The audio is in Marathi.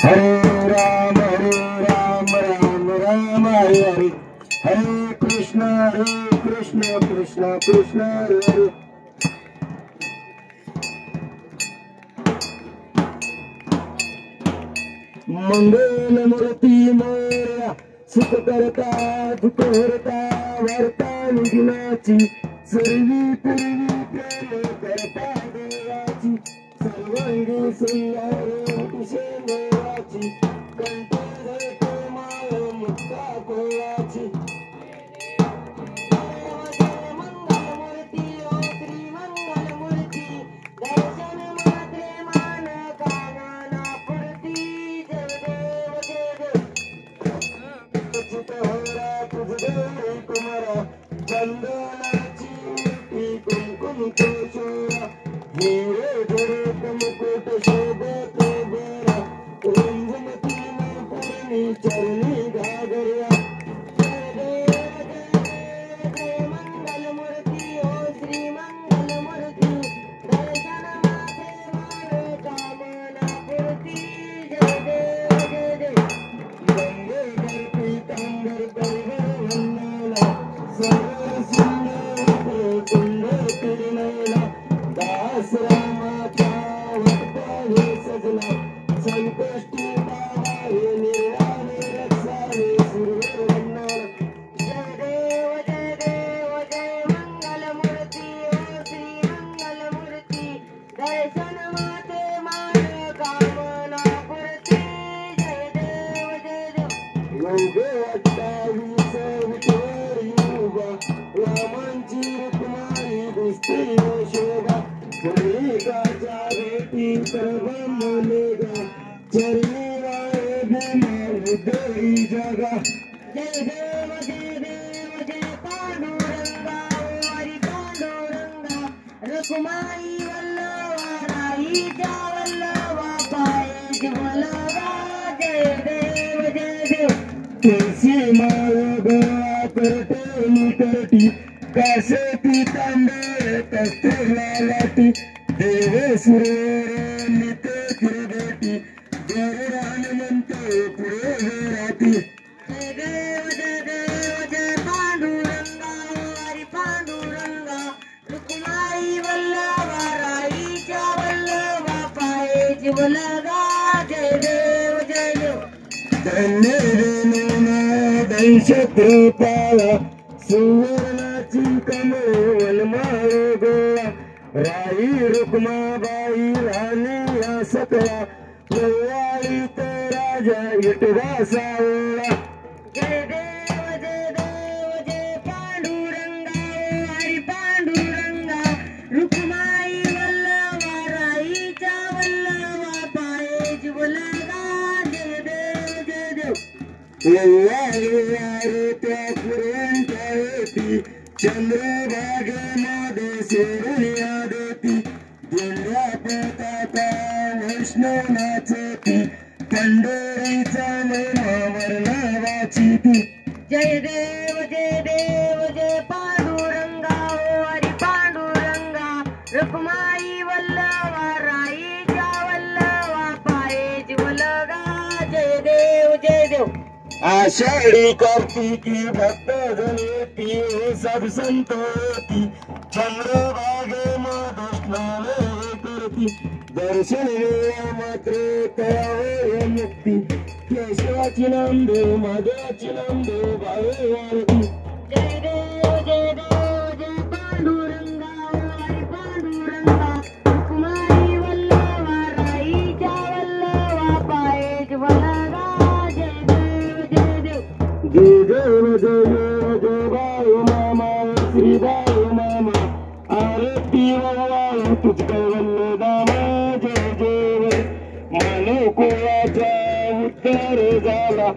हरे राम राम राम हरे हरे, हरे कृष्ण कृष्ण कृष्ण हरे हरे। मंगल मूर्ती मोरया, सुख करता दुःख हरता, वार्ता विघ्नाची, सर्वी पूर्वी प्रेम करता देवाची, सर्वांगी सुंदर तुझे देवाची, कंठ धरते माळ मुक्ता कोळाची। चंदनाची कुंकुम केशोरा, हिरे धरत मुकुट शोभत बरा, रंजनतीने पूर्णी चरणी घागऱ्या। जय मंगल मूर्ती ओ श्री मंगल मूर्ती, दर्शन माथे मान कामना पूर्ती। जय देव जय देव, गंगे घर पीतांबर परिवार वंदना, सर्व सुंदर तिरुनयना, दास रामाचा वक्तावे सजना, संकष्टी पावावे निर्वाणे रक्षावे सुरवर वंदना। जय देव जय मंगल मूर्ती ओ श्री मंगल मूर्ती, दर्शन माते मान कामना पूर्ती। जय देव जय देव, योगे 28 विठोरी उभा, रामांची रुक्माई दिसते शोभा, पुंडलिकाच्या भेटी सर्वमलेगा, चरणी वाळे भीमा उदयी जगा। जय देव जय पांडुरंगा हरी पांडुरंगा, रुक्माई वल्लवा राईच्या वल्लवा पाये वल्लवा। जय देव जय देव, तुळशी माळ गोळा करते निकटी, कासे पीतांबर कस्तुरला लाटी, देवे सुरेर निते किरबेटी, गरुड हनुमंत पुढे राती। जय देव जय पांडुरंगा हरी पांडुरंगा, रुक्माई वल्लवा राईच्या वल्लवा पाये वल्लवा। जय देव जय देव, धन्य दंशकृपाला, सुवर्णाची कमल माळ गोळा, राई रुक्माबाई राणी या सकला, वल्लाळीत राजा विठोबा सावळा। जय देव जय पांडुरंगा हरी पांडुरंगा, रुक्माई वल्लवा राईच्या वल्लवा पाये वल्लवा। जय देव जय देव, त्या पुरंच्या येती, चंद्रभागेमध्ये शिरण्या देती, दिंड्या पताका वैष्णव नाचती, पंढरीचा महिमा वर्णवाची ती। जय देव जय पांडुरंगा हरी पांडुरंगा, रुक्माई वल्लवा राईच्या वल्लवा पाये वल्लवा। जय देव जय देव, आषाढी कार्तिकी भक्त जनेती, साधु संत होती, चंद्रभागे स्नान करती, दर्शन वेळा मात्र तयावर मुक्ती, केशवाची नामदेव माधवाची नामदेव भावे वारती। जय देव जय पांडुरंगा हरी पांडुरंगा, रुक्माई वल्लवा राईच्या वल्लवा पाये वल्लवा। जय देव जय बाळू मामा श्री बाळू मामा, आरती वाळू तुझ्या वल्लदामा। जय जय, मानव कोळाचा उद्धार झाला,